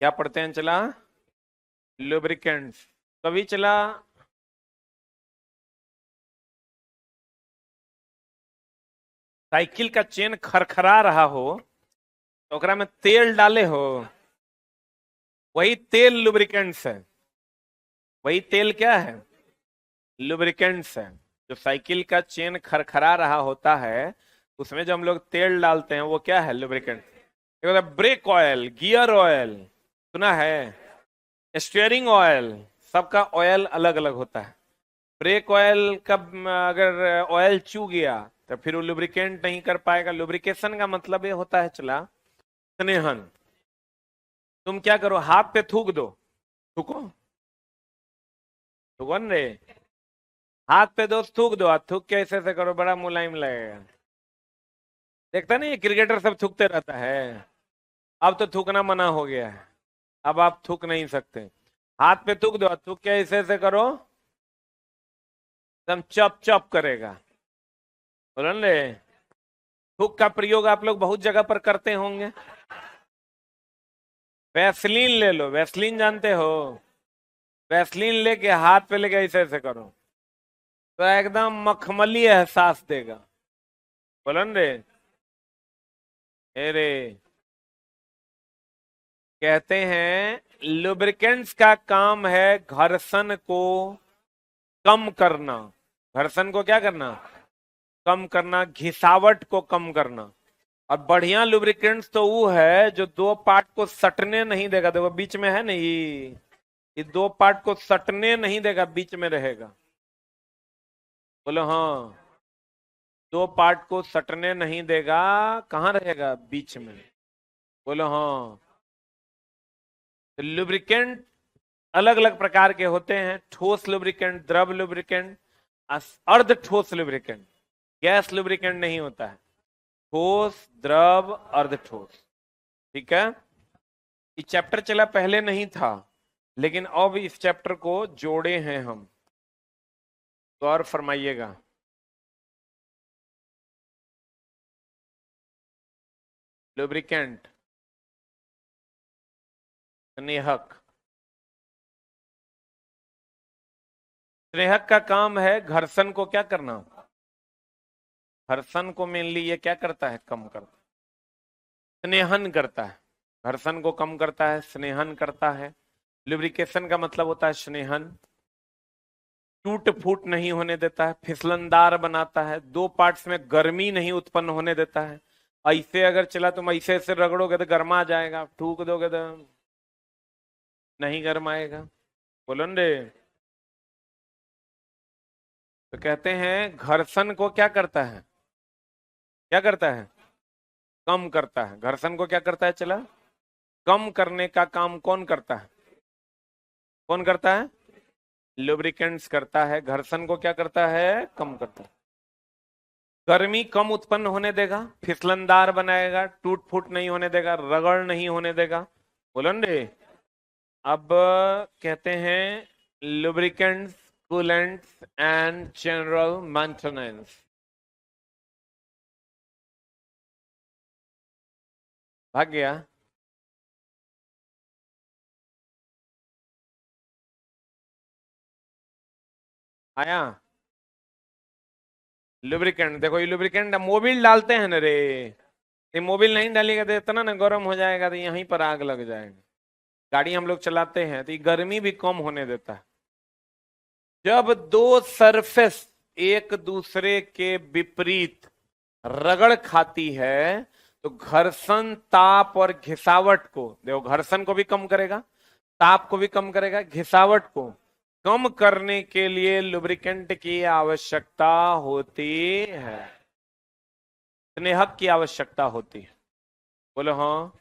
क्या पढ़ते हैं चला? लुब्रिकेंट्स। कभी चला साइकिल का चेन खरखरा रहा हो तो ओकरा में तेल डाले हो, वही तेल लुब्रिकेंट्स है। वही तेल क्या है? लुब्रिकेंट्स है। जो साइकिल का चेन खरखरा रहा होता है उसमें जो हम लोग तेल डालते हैं वो क्या है? Lubricant. Brake oil, gear oil, सुना है? स्टीयरिंग ऑयल, सबका ऑयल अलग अलग होता है। ब्रेक ऑयल का अगर ऑयल चू गया तो फिर वो लुब्रिकेंट नहीं कर पाएगा। लुब्रिकेशन का मतलब ये होता है चला स्नेहन। तुम क्या करो, हाथ पे थूक दो, थूको, थूको न रे, हाथ पे दोस्त थूक दो, हाथ थूक के ऐसे ऐसे करो, बड़ा मुलायम लगेगा। देखता नहीं, क्रिकेटर सब थूकते रहता है। अब तो थूकना मना हो गया है, अब आप थूक नहीं सकते। हाथ पे थूक दो, थूक के ऐसे ऐसे करो, एकदम चप चप करेगा। बोलो रे। थूक का प्रयोग आप लोग बहुत जगह पर करते होंगे। वैसलीन ले लो, वैसलीन जानते हो? वैसलीन लेके हाथ पे लेके ऐसे ऐसे करो तो एकदम मखमली एहसास देगा। बोलो रे। अरे, कहते हैं लुब्रिकेंट्स का काम है घर्षण को कम करना। घर्षण को क्या करना? कम करना, घिसावट को कम करना। और बढ़िया लुब्रिकेंट्स तो वो है जो दो पार्ट को सटने नहीं देगा। देखो बीच में है ना ये दो पार्ट को सटने नहीं देगा, बीच में रहेगा। बोलो हाँ। दो पार्ट को सटने नहीं देगा, कहाँ रहेगा? बीच में। बोलो हाँ। तो लुब्रिकेंट अलग अलग प्रकार के होते हैं। ठोस लुब्रिकेंट, द्रव लुब्रिकेंट, अर्ध ठोस लुब्रिकेंट। गैस लुब्रिकेंट नहीं होता है। ठोस, द्रव, अर्ध ठोस। ठीक है। ये चैप्टर चला पहले नहीं था, लेकिन अब इस चैप्टर को जोड़े हैं हम। तो और फरमाइएगा। लुब्रिकेंट, स्नेहक। स्नेहक का काम है घर्षण को क्या करना? घर्षण को मेनली ये क्या करता है? कम करता है, स्नेहन करता है। घर्षण को कम करता है, स्नेहन करता है। लुब्रिकेशन का मतलब होता है स्नेहन। टूट फूट नहीं होने देता है, फिसलनदार बनाता है, दो पार्ट्स में गर्मी नहीं उत्पन्न होने देता है। ऐसे अगर चला तुम ऐसे ऐसे रगड़ोगे तो गर्मा जाएगा, ठूक दोगे तो नहीं गर्माएगा। बोलो न रे। तो कहते हैं घर्षण को क्या करता है? क्या करता है? कम करता है। घर्षण को क्या करता है चला? कम करने का काम कौन करता है? कौन करता है? लुब्रिकेंट्स करता है। घर्षण को क्या करता है? कम करता है। गर्मी कम उत्पन्न होने देगा, फिसलनदार बनाएगा, टूट फूट नहीं होने देगा, रगड़ नहीं होने देगा। बोलो न रे। अब कहते हैं lubricants, coolants and general maintenance. भाग गया। आया। लुब्रिकेंट देखो, ये लुब्रिकेंट मोबिल डालते हैं ना रे। ये मोबिल नहीं डालेगा तो इतना ना गर्म हो जाएगा तो यहीं पर आग लग जाएगा। गाड़ी हम लोग चलाते हैं तो ये गर्मी भी कम होने देता है। जब दो सरफेस एक दूसरे के विपरीत रगड़ खाती है तो घर्षण, ताप और घिसावट को, देखो घर्षण को भी कम करेगा, ताप को भी कम करेगा, घिसावट को कम करने के लिए लुब्रिकेंट की आवश्यकता होती है, स्नेहक की आवश्यकता होती है। बोलो हाँ।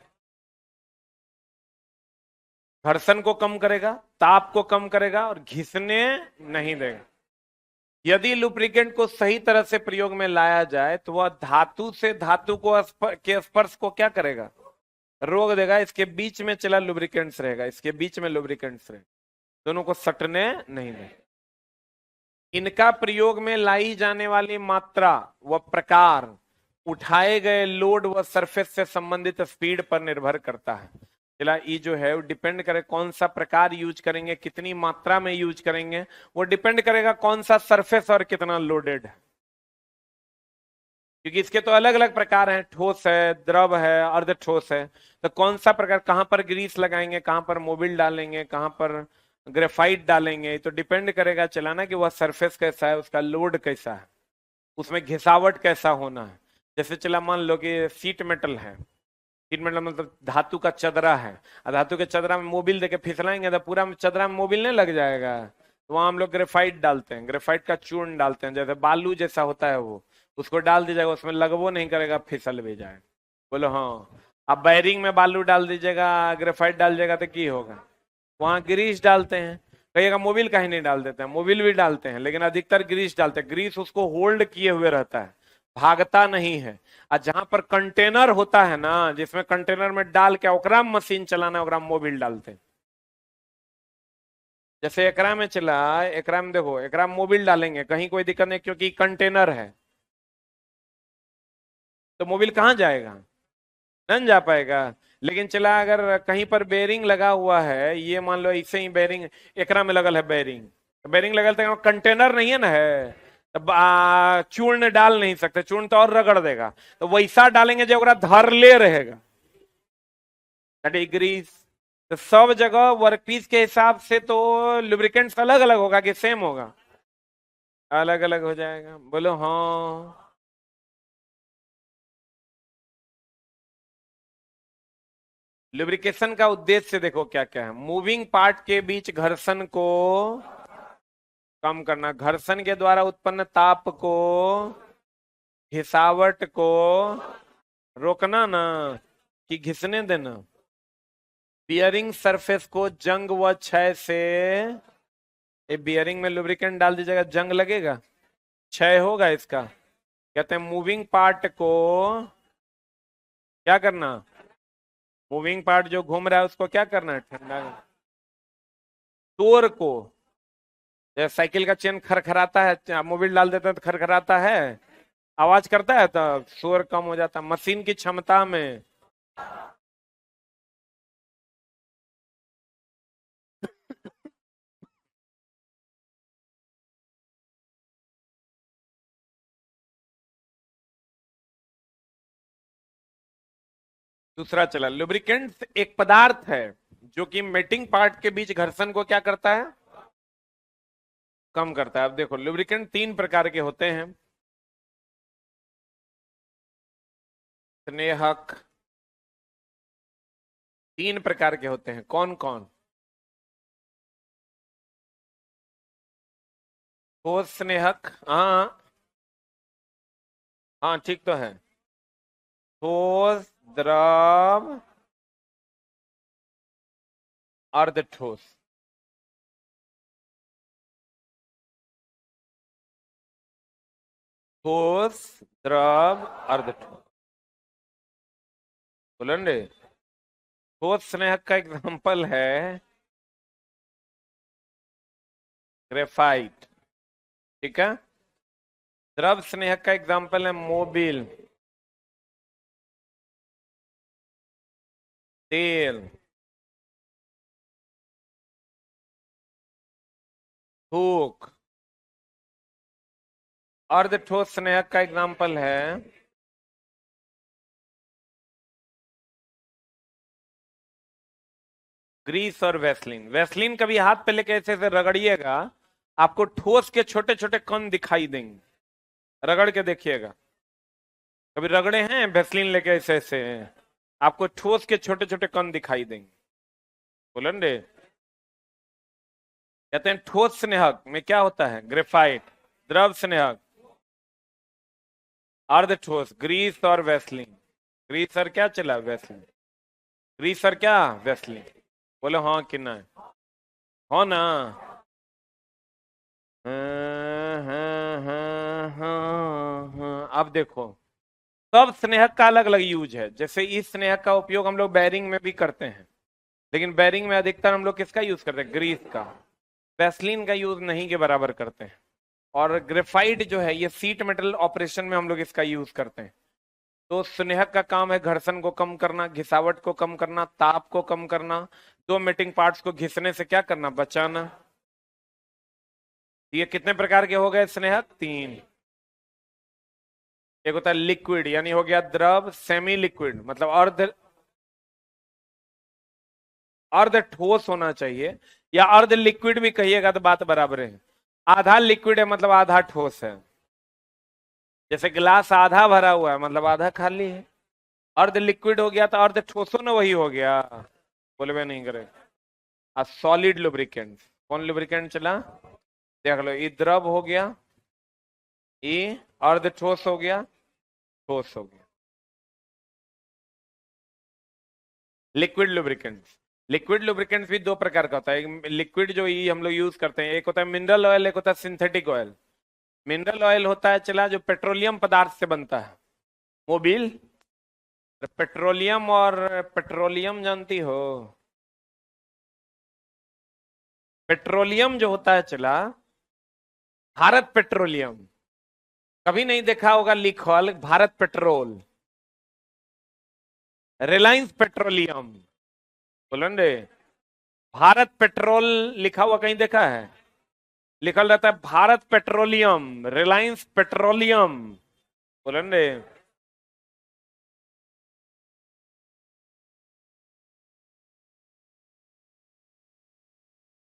घर्षण को कम करेगा, ताप को कम करेगा और घिसने नहीं देगा। यदि लुब्रिकेंट को सही तरह से प्रयोग में लाया जाए तो वह धातु से धातु को के स्पर्श को क्या करेगा? रोक देगा। इसके बीच में चला लुब्रिकेंट्स रहेगा, इसके बीच में लुब्रिकेंट्स रहेगा, दोनों को सटने नहीं देगा। इनका प्रयोग में लाई जाने वाली मात्रा व प्रकार उठाए गए लोड व सरफेस से संबंधित स्पीड पर निर्भर करता है। चला ई जो है वो डिपेंड करे कौन सा प्रकार यूज करेंगे, कितनी मात्रा में यूज करेंगे, वो डिपेंड करेगा कौन सा सरफेस और कितना लोडेड है। क्योंकि इसके तो अलग अलग प्रकार हैं, ठोस है, द्रव है, अर्ध ठोस है। तो कौन सा प्रकार, कहां पर ग्रीस लगाएंगे, कहां पर मोबिल डालेंगे, कहां पर ग्रेफाइट डालेंगे, तो डिपेंड करेगा चलाना कि वह सरफेस कैसा है, उसका लोड कैसा है, उसमें घिसावट कैसा होना है। जैसे चला मान लो कि सीट मेटल है, सीट मेटल मतलब धातु का चदरा है, और धातु के चदरा में मोबिल देके फिसलाएंगे तो पूरा चदरा में मोबिल नहीं लग जाएगा। तो वहां हम लोग ग्रेफाइट डालते हैं, ग्रेफाइट का चूर्ण डालते हैं, जैसे बालू जैसा होता है वो, उसको डाल दीजिएगा, उसमें लगवो नहीं करेगा, फिसल भी जाए। बोलो हाँ। अब बैरिंग में बालू डाल दीजिएगा, ग्रेफाइट डाल दीजिएगा तो की होगा, वहां ग्रीस डालते हैं। कहिएगा मोबिल कहीं नहीं डाल देते हैं, मोबिल भी डालते हैं, लेकिन अधिकतर ग्रीस डालते हैं। ग्रीस उसको होल्ड किए हुए रहता है, भागता नहीं है। और जहां पर कंटेनर होता है ना, जिसमें कंटेनर में डाल के ओकरा में मशीन चलाना, ओकरा में मोबिल डालते हैं। जैसे एकरा में चला, एकरा में देखो, एकरा में मोबिल डालेंगे कहीं कोई दिक्कत नहीं, क्योंकि कंटेनर है, तो मोबिल कहाँ जाएगा, नहीं जा पाएगा। लेकिन चला अगर कहीं पर बेरिंग लगा हुआ है, ये मान लो ऐसे ही बेरिंग एकरा में लगल है, बेरिंग बेरिंग लगल तो कंटेनर नहीं है ना है, तो चूर्ण डाल नहीं सकते, चूर्ण तो और रगड़ देगा, तो वैसा डालेंगे जो ओकरा धर ले रहेगा, ग्रीस। तो सब जगह वर्कपीस के हिसाब से तो लुब्रिकेंट्स अलग अलग होगा कि सेम होगा, अलग अलग हो जाएगा। बोलो हाँ। लुब्रिकेशन का उद्देश्य देखो क्या क्या है, मूविंग पार्ट के बीच घर्षण को कम करना, घर्षण के द्वारा उत्पन्न ताप को, घिसावट को रोकना ना, कि घिसने देना, बियरिंग सरफेस को जंग व क्षय से, ये बियरिंग में लुब्रिकेंट डाल दीजिएगा, जंग लगेगा, क्षय होगा इसका। कहते हैं मूविंग पार्ट को क्या करना, मूविंग पार्ट जो घूम रहा है उसको क्या करना है, ठंडा। शोर को, जैसे साइकिल का चेन खरखराता है, मोबिल डाल देते हैं तो खरखराता है, आवाज करता है, तो शोर कम हो जाता है मशीन की क्षमता में। दूसरा चला, लुब्रिकेंट एक पदार्थ है जो कि मेटिंग पार्ट के बीच घर्षण को क्या करता है, कम करता है। अब देखो लुब्रिकेंट तीन प्रकार के होते हैं, स्नेहक, तीन प्रकार के होते हैं, कौन कौन, ठोस स्नेहक, हाँ हाँ ठीक तो है, ठोस, द्रव, अर्ध ठोस। ठोस, द्रव, अर्ध ठोस, बोलेंगे। ठोस स्नेहक का एग्जांपल है ग्रेफाइट, ठीक है। द्रव स्नेहक का एग्जांपल है मोबिल, तेल, थूक। अर्ध ठोस स्नेहक का एग्जांपल है ग्रीस और वैसलीन। वैसलीन कभी हाथ पे लेके ऐसे ऐसे रगड़िएगा, आपको ठोस के छोटे छोटे कण दिखाई देंगे, रगड़ के देखिएगा, कभी रगड़े हैं वैसलीन लेके ऐसे ऐसे, आपको ठोस के छोटे छोटे कण दिखाई देंगे। बोलन रे, कहते हैं ठोस स्नेहक में क्या होता है, ग्रेफाइट, द्रव स्नेहक, अर्ध ठोस, ग्रीस और वैसलीन। ग्रीस और क्या चला, वैसलीन, ग्रीस और क्या, वैसलीन। बोलो हाँ कि ना, हो ना। हाँ, हाँ, हाँ, हाँ, हाँ। अब देखो सब स्नेहक का अलग अलग यूज है। जैसे इस स्नेहक का उपयोग हम लोग बैरिंग में भी करते हैं, लेकिन बैरिंग में अधिकतर हम लोग किसका यूज करते हैं, ग्रीस का। वैसलीन का यूज नहीं के बराबर करते हैं। और ग्रेफाइट जो है ये सीट मेटल ऑपरेशन में हम लोग इसका यूज करते हैं। तो स्नेहक का काम है घर्षण को कम करना, घिसावट को कम करना, ताप को कम करना, दो मेटिंग पार्ट्स को घिसने से क्या करना, बचाना। ये कितने प्रकार के हो गए स्नेहक, तीन। एक होता है लिक्विड, यानी हो गया द्रव, सेमी लिक्विड मतलब अर्ध अर्ध ठोस होना चाहिए, या अर्ध लिक्विड भी कहिएगा तो बात बराबर है। आधा लिक्विड है मतलब आधा ठोस है, जैसे गिलास आधा भरा हुआ है मतलब आधा खाली है। अर्ध लिक्विड हो गया तो अर्ध ठोसो ना वही हो गया, बोले वे नहीं करे। सॉलिड लुब्रिकेंट, कौन लुब्रिकेंट चला, देख लो, ये द्रव हो गया, ये अर्ध ठोस हो गया, ठोस हो गया। लिक्विड लुब्रिकेंट्स, लिक्विड लुब्रिकेंट्स भी दो प्रकार का होता है। एक लिक्विड जो ये हम लोग यूज करते हैं, एक होता है मिनरल ऑयल, एक होता है सिंथेटिक ऑयल। मिनरल ऑयल होता है चला जो पेट्रोलियम पदार्थ से बनता है, मोबिल। पेट्रोलियम, और पेट्रोलियम जानती हो, पेट्रोलियम जो होता है चला, भारत पेट्रोलियम, कभी नहीं देखा होगा लिखल भारत पेट्रोल, रिलायंस पेट्रोलियम, बोलो रे, भारत पेट्रोल लिखा हुआ कहीं देखा है, लिखल रहता है भारत पेट्रोलियम, रिलायंस पेट्रोलियम, बोलो रे।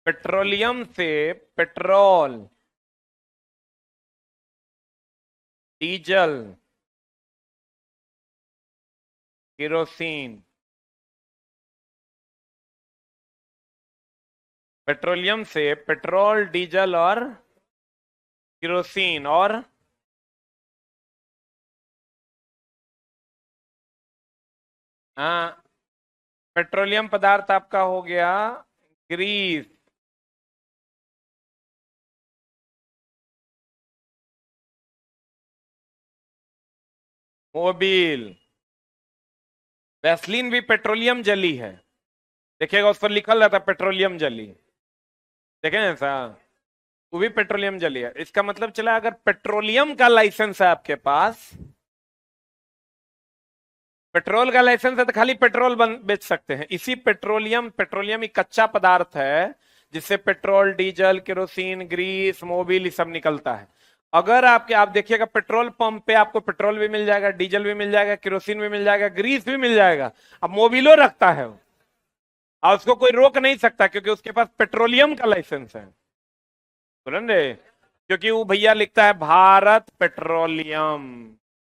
पेट्रोलियम से पेट्रोल, डीजल, केरोसिन, पेट्रोलियम से पेट्रोल, डीजल और केरोसिन, और हाँ, पेट्रोलियम पदार्थ आपका हो गया ग्रीस, मोबिल। वैसलीन भी पेट्रोलियम जली है, देखिएगा उस पर लिखल रहता है पेट्रोलियम जली, देखें ऐसा, वो भी पेट्रोलियम जली है। इसका मतलब चला अगर पेट्रोलियम का लाइसेंस है आपके पास, पेट्रोल का लाइसेंस है तो खाली पेट्रोल बेच सकते हैं। इसी पेट्रोलियम, पेट्रोलियम एक कच्चा पदार्थ है जिससे petrol, diesel, kerosene, grease, Mobil ये सब निकलता है। अगर आपके, आप देखिएगा पेट्रोल पंप पे आपको पेट्रोल भी मिल जाएगा, डीजल भी मिल जाएगा, केरोसिन भी मिल जाएगा, ग्रीस भी मिल जाएगा, अब मोबिलो रखता है वो, और उसको कोई रोक नहीं सकता क्योंकि उसके पास पेट्रोलियम का लाइसेंस है, बोलो रे, क्योंकि वो भैया लिखता है भारत पेट्रोलियम,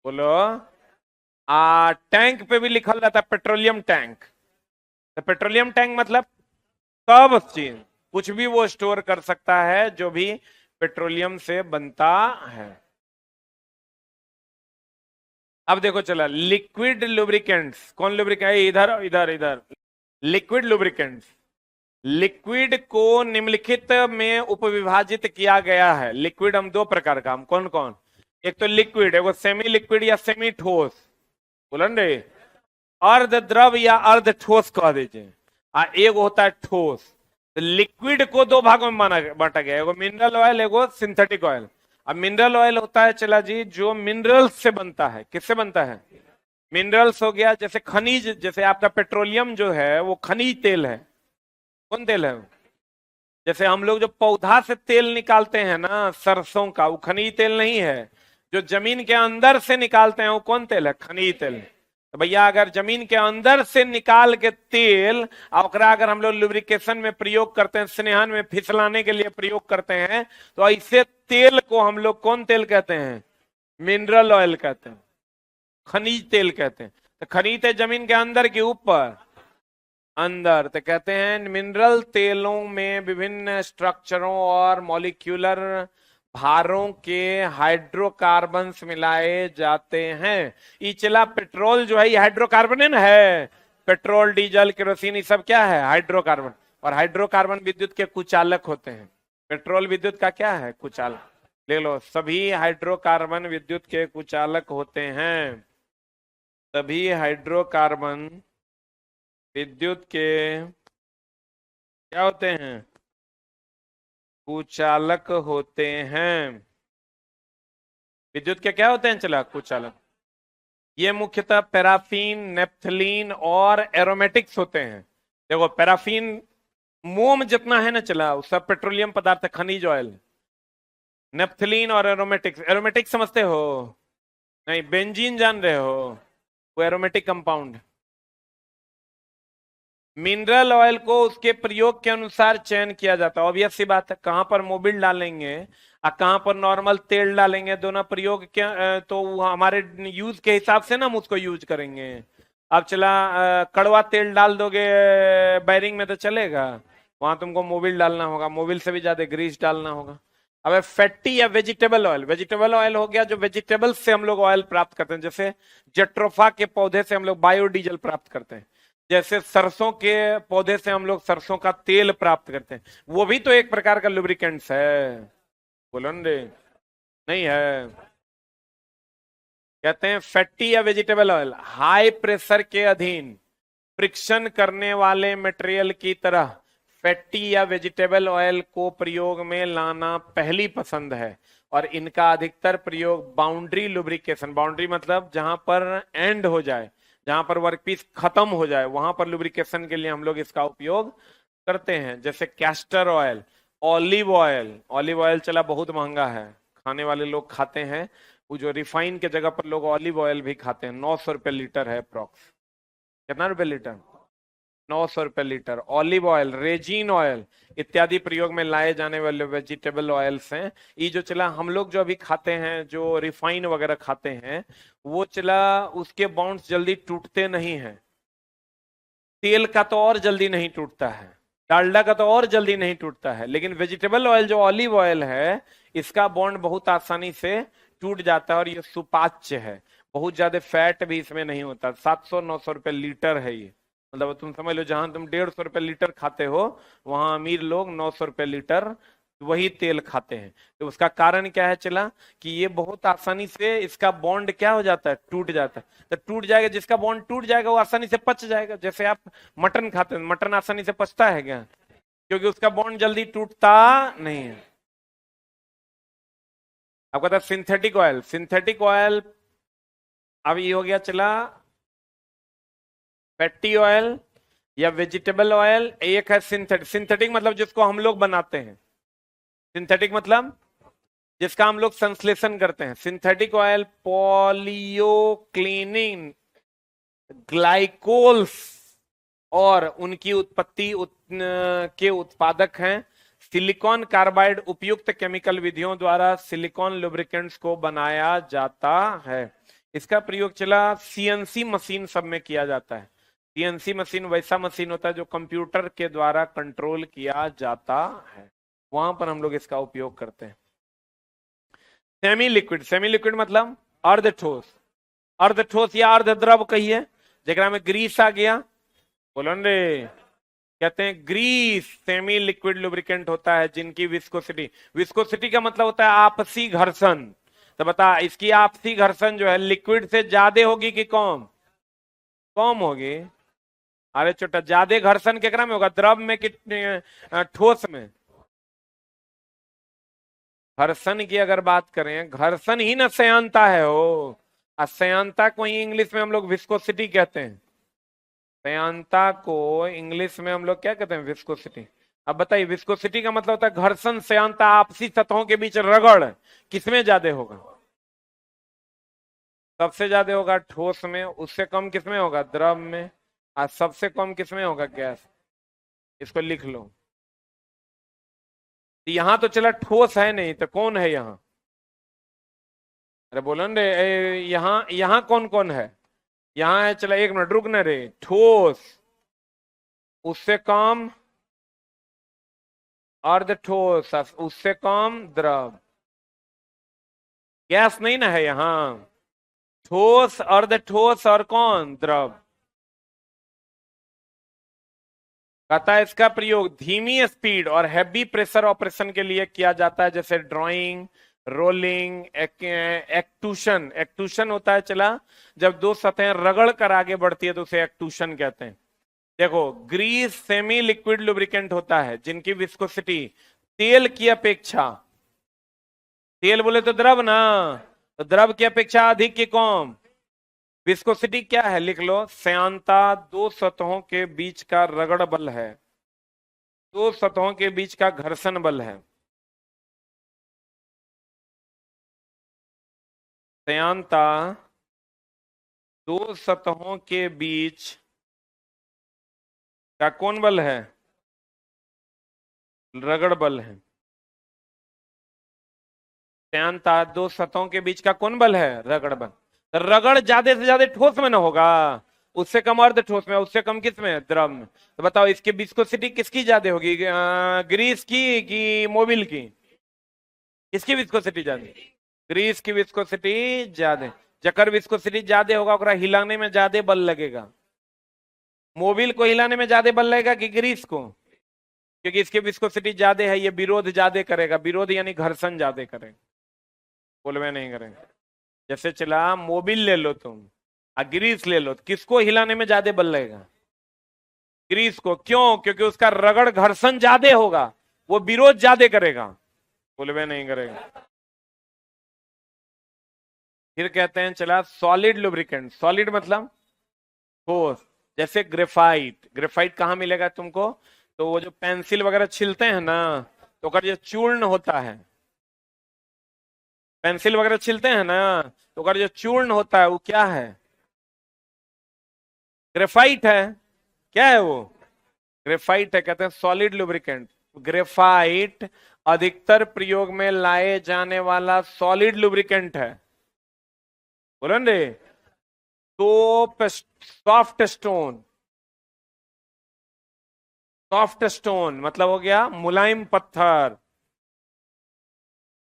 बोलो। टैंक पे भी लिखा रहता है पेट्रोलियम टैंक, तो पेट्रोलियम टैंक मतलब सब चीज, कुछ भी वो स्टोर कर सकता है जो भी पेट्रोलियम से बनता है। अब देखो चला लिक्विड लुब्रिकेंट्स, कौन लुब्रिकेंट, इधर इधर इधर, लिक्विड लुब्रिकेंट्स, लिक्विड को निम्नलिखित में उपविभाजित किया गया है। लिक्विड हम दो प्रकार का, हम कौन कौन, एक तो लिक्विड है वो सेमी लिक्विड या सेमी ठोस, बोलन रे, अर्ध द्रव या अर्ध ठोस कह दीजिए, एक होता है ठोस। तो लिक्विड को दो भागों में माना बांटा गया, एगो मिनरल ऑयल, एगो सिंथेटिक ऑयल। अब मिनरल ऑयल होता है चला जी जो मिनरल्स से बनता है, किससे बनता है, मिनरल्स हो गया, जैसे खनिज, जैसे आपका पेट्रोलियम जो है वो खनिज तेल है, कौन तेल है, जैसे हम लोग जो पौधा से तेल निकालते हैं ना सरसों का, वो खनिज तेल नहीं है, जो जमीन के अंदर से निकालते हैं वो कौन तेल है, खनिज तेल। तो भैया अगर जमीन के अंदर से निकाल के तेल और ओकरा अगर हम लोग लुब्रिकेशन में प्रयोग करते हैं, स्नेहन में फिसलाने के लिए प्रयोग करते हैं, तो ऐसे तेल को हम लोग कौन तेल कहते हैं, मिनरल ऑयल कहते हैं, खनिज तेल कहते हैं। तो खनिज तेल जमीन के अंदर के ऊपर, अंदर, तो कहते हैं मिनरल तेलों में विभिन्न स्ट्रक्चरों और मॉलिक्यूलर भारों के हाइड्रोकार्बन्स मिलाए जाते हैं। इचला पेट्रोल जो है ये हाइड्रोकार्बन है, पेट्रोल, डीजल, केरोसिन ये सब क्या है, हाइड्रोकार्बन। और हाइड्रोकार्बन विद्युत के कुचालक होते हैं। पेट्रोल विद्युत का क्या है, कुचालक, ले लो, सभी हाइड्रोकार्बन विद्युत के कुचालक होते हैं, सभी हाइड्रोकार्बन विद्युत के क्या होते हैं, कुचालक होते हैं। विद्युत के क्या होते हैं चला, कुचालक। ये मुख्यतः पैराफिन, नेप्थलीन और एरोमेटिक्स होते हैं। देखो पैराफिन मोम जितना है ना चला, वो सब पेट्रोलियम पदार्थ है, खनिज ऑयल। नेप्थलीन और एरोमेटिक्स, एरोमेटिक्स समझते हो? नहीं, बेंजीन जान रहे हो? वो एरोमेटिक कंपाउंड। मिनरल ऑयल को उसके प्रयोग के अनुसार चयन किया जाता है। ऑब्वियस सी बात है, कहां पर मोबिल डालेंगे और कहां पर नॉर्मल तेल डालेंगे, दोनों प्रयोग के तो वो हमारे यूज के हिसाब से ना हम उसको यूज करेंगे। अब चला कड़वा तेल डाल दोगे बैरिंग में तो चलेगा? वहां तुमको मोबिल डालना होगा, मोबिल से भी ज्यादा ग्रीस डालना होगा। अब फैटी या वेजिटेबल ऑयल, वेजिटेबल ऑयल हो गया जो वेजिटेबल से हम लोग ऑयल प्राप्त करते हैं, जैसे जट्रोफा के पौधे से हम लोग बायोडीजल प्राप्त करते हैं, जैसे सरसों के पौधे से हम लोग सरसों का तेल प्राप्त करते हैं। वो भी तो एक प्रकार का लुब्रिकेंट्स है। बोलो न रे, नहीं है? कहते हैं फैटी या वेजिटेबल ऑयल हाई प्रेशर के अधीन फ्रिक्शन करने वाले मटेरियल की तरह फैटी या वेजिटेबल ऑयल को प्रयोग में लाना पहली पसंद है, और इनका अधिकतर प्रयोग बाउंड्री लुब्रिकेशन, बाउंड्री मतलब जहां पर एंड हो जाए, जहां पर वर्कपीस खत्म हो जाए, वहां पर लुब्रिकेशन के लिए हम लोग इसका उपयोग करते हैं। जैसे castor oil, olive oil. Olive oil चला बहुत महंगा है, खाने वाले लोग खाते हैं, वो जो रिफाइन के जगह पर लोग ऑलिव ऑयल भी खाते हैं। 900 रुपये लीटर है अप्रोक्स। कितना रुपए लीटर? 900 रुपये litre. Olive oil, resin oil इत्यादि प्रयोग में लाए जाने वाले वेजिटेबल ऑयल्स हैं। ये जो चला हम लोग जो अभी खाते हैं, जो रिफाइन वगैरह खाते हैं, वो चला उसके बॉन्ड्स जल्दी टूटते नहीं हैं। तेल का तो और जल्दी नहीं टूटता है, डालडा का तो और जल्दी नहीं टूटता है, लेकिन वेजिटेबल ऑयल जो ऑलिव ऑयल है, इसका बॉन्ड बहुत आसानी से टूट जाता है, और ये सुपाच्य है, बहुत ज्यादा फैट भी इसमें नहीं होता। 700-900 रुपये लीटर है ये। मतलब तुम समझ लो, जहां तुम 150 रुपये लीटर खाते हो, वहां अमीर लोग 900 रुपये लीटर वही तेल खाते हैं। तो उसका कारण क्या है चला, कि ये बहुत आसानी से इसका बॉन्ड क्या हो जाता है, टूट जाता है। तो टूट जाएगा, जिसका बॉन्ड टूट जाएगा वो आसानी से पच जाएगा। जैसे आप मटन खाते हैं, मटन आसानी से पचता है क्या? क्योंकि उसका बॉन्ड जल्दी टूटता नहीं है। आपका था सिंथेटिक ऑयल, सिंथेटिक ऑयल अब ये हो गया चला फैटी ऑयल या वेजिटेबल ऑयल। एक है सिंथेटिक, सिंथेटिक मतलब जिसको हम लोग बनाते हैं, सिंथेटिक मतलब जिसका हम लोग संश्लेषण करते हैं। सिंथेटिक ऑयल पॉलियोक्लिनिन ग्लाइकोल्स और उनकी उत्पत्ति के उत्पादक हैं। सिलिकॉन कार्बाइड उपयुक्त केमिकल विधियों द्वारा सिलिकॉन लुब्रिकेंट्स को बनाया जाता है। इसका प्रयोग चला सीएनसी मशीन सब में किया जाता है। सीएनसी मशीन वैसा मशीन होता है जो कंप्यूटर के द्वारा कंट्रोल किया जाता है, वहां पर हम लोग इसका उपयोग करते हैं। सेमी लिक्विड, सेमी लिक्विड मतलब अर्ध ठोस, अर्ध ठोस या अर्ध द्रव कहिए, जगह में ग्रीस आ गया। बोलो रे, कहते हैं ग्रीस सेमी लिक्विड लुब्रिकेंट होता है जिनकी विस्कोसिटी, विस्कोसिटी का मतलब होता है आपसी घर्षण। तो बता, इसकी आपसी घर्षण जो है लिक्विड से ज्यादा होगी कि कम? कम होगी। अरे छोटा, ज्यादा घर्षण केकरा में होगा, द्रव में कि ठोस में? घर्षण की अगर बात करें, घर्षण ही ना श्यानता है हो, श्यानता को ही इंग्लिश में हम लोग विस्कोसिटी कहते हैं। श्यानता को इंग्लिश में हम लोग क्या कहते हैं? विस्कोसिटी। अब बताइए, विस्कोसिटी का मतलब होता है घर्षण, श्यानता, आपसी सतहों के बीच रगड़, किसमें ज्यादा होगा? सबसे ज्यादा होगा ठोस में, उससे कम किसमें होगा? द्रव में, और सबसे कम किसमें होगा? गैस। इसको लिख लो। यहां तो चला ठोस है नहीं, तो कौन है यहाँ? अरे बोलो न रे, यहाँ यहाँ कौन कौन है? यहाँ है, चला एक मिनट रुक न रे, ठोस, उससे कम अर्ध ठोस, उससे कम द्रव। गैस नहीं ना है यहाँ, ठोस, अर्ध ठोस और कौन? द्रव। कहता है इसका प्रयोग धीमी स्पीड और हैवी प्रेशर ऑपरेशन के लिए किया जाता है, जैसे ड्राइंग, रोलिंग, एक्टूशन। एक्टूशन होता है चला जब दो सतहें रगड़ कर आगे बढ़ती है तो उसे एक्टूशन कहते हैं। देखो, ग्रीस सेमी लिक्विड लुब्रिकेंट होता है जिनकी विस्कोसिटी तेल की अपेक्षा, तेल बोले तो द्रव ना, तो द्रव की अपेक्षा अधिक की कम? विस्कोसिटी क्या है, लिख लो, श्यानता दो सतहों के बीच का रगड़ बल है, दो सतहों के बीच का घर्षण बल है। श्यानता दो सतहों के बीच का कौन बल है, रगड़ बल है। श्यानता दो सतहों के बीच का कौन बल है, रगड़ बल। रगड़ ज्यादा से ज्यादा ठोस में ना होगा, उससे कम अर्ध ठोस में, उससे कम किस में, द्रव में। तो बताओ इसकी विस्कोसिटी किसकी ज्यादा होगी, ग्रीस की कि मोबिल की, किसकी विस्कोसिटी ज्यादा, ग्रीस की विस्कोसिटी ज्यादा। जकर विस्कोसिटी ज्यादा होगा ओकरा हिलाने में ज्यादा बल लगेगा। मोबिल को हिलाने में ज्यादा बल लगेगा कि ग्रीस को, क्योंकि इसकी विस्कोसिटी ज्यादा है, ये विरोध ज्यादा करेगा, विरोध यानी घर्षण ज्यादा करेगा, बोलवे नहीं करेगा। जैसे चला मोबिल ले लो तुम और ग्रीस ले लो, तो किसको हिलाने में ज्यादा बल लगेगा, ग्रीस को। क्यों, क्योंकि उसका रगड़ घर्षण ज्यादा होगा, वो विरोध ज्यादा करेगा, बोलवे नहीं करेगा। फिर कहते हैं चला सॉलिड लुब्रिकेंट, सॉलिड मतलब ठोस, जैसे ग्रेफाइट। ग्रेफाइट कहाँ मिलेगा तुमको, तो वो जो पेंसिल वगैरह छिलते हैं ना, तो अगर ये चूर्ण होता है, पेंसिल वगैरह छिलते हैं ना, तो अगर जो चूर्ण होता है वो क्या है, ग्रेफाइट है। क्या है वो, ग्रेफाइट है, कहते हैं सॉलिड लुब्रिकेंट। ग्रेफाइट अधिकतर प्रयोग में लाए जाने वाला सॉलिड लुब्रिकेंट है, बोलो रे। तो सॉफ्ट स्टोन, सॉफ्ट स्टोन मतलब हो गया मुलायम पत्थर।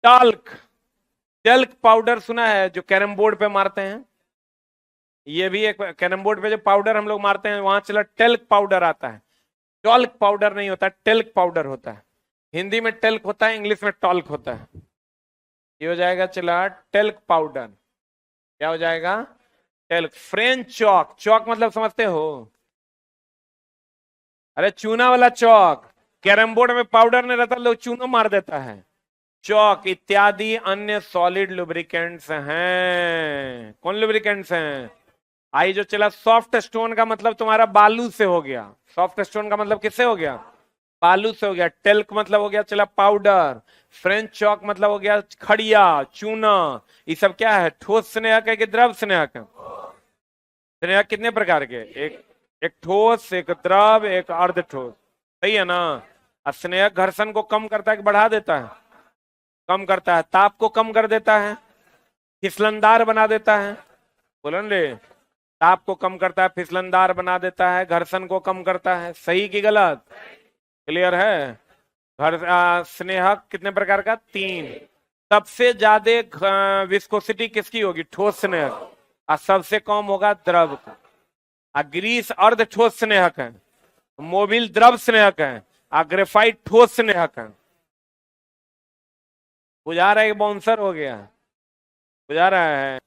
टाल्क, टेल्क पाउडर सुना है, जो कैरम बोर्ड पे मारते हैं, ये भी एक कैरम बोर्ड पे जो पाउडर हम लोग मारते हैं, वहां चला टेल्क पाउडर आता है। टॉल्क पाउडर नहीं होता, टेल्क पाउडर होता है। हिंदी में टेल्क होता है, इंग्लिश में टॉल्क होता है। ये हो जाएगा चला टेल्क पाउडर, क्या हो जाएगा, टेल्क। फ्रेंच चौक, चौक मतलब समझते हो, अरे चूना वाला चौक, कैरम बोर्ड में पाउडर नहीं रहता, लोग चूना मार देता है। चौक इत्यादि अन्य सॉलिड लुब्रिकेंट्स हैं। कौन लुब्रिकेंट्स हैं, आई जो चला सॉफ्ट स्टोन का मतलब तुम्हारा बालू से हो गया, सॉफ्ट स्टोन का मतलब किससे हो गया, बालू से हो गया। टेल्क मतलब हो गया चला पाउडर। फ्रेंच चौक मतलब हो गया खड़िया, चूना। ये सब क्या है, ठोस स्नेहक है कि द्रव स्नेहक है। स्नेहक कितने प्रकार के, एक एक ठोस, एक द्रव, एक अर्ध ठोस, सही है ना। और स्नेहक घर्षण को कम करता है कि बढ़ा देता है, कम करता है। ताप को कम कर देता है, फिसलनदार बना देता है, बोलो रे। ताप को कम करता है, फिसलनदार बना देता है, घर्षण को कम करता है, सही कि गलत, क्लियर है। स्नेहक कितने प्रकार का, तीन। सबसे ज्यादा विस्कोसिटी किसकी होगी, ठोस स्नेहक, और सबसे कम होगा द्रव का। ग्रीस अर्ध ठोस स्नेहक है, मोबिल द्रव स्नेहक है, ग्रेफाइट ठोस स्नेहक है। बुझा रहा है कि बाउंसर हो गया, बुझा रहा है।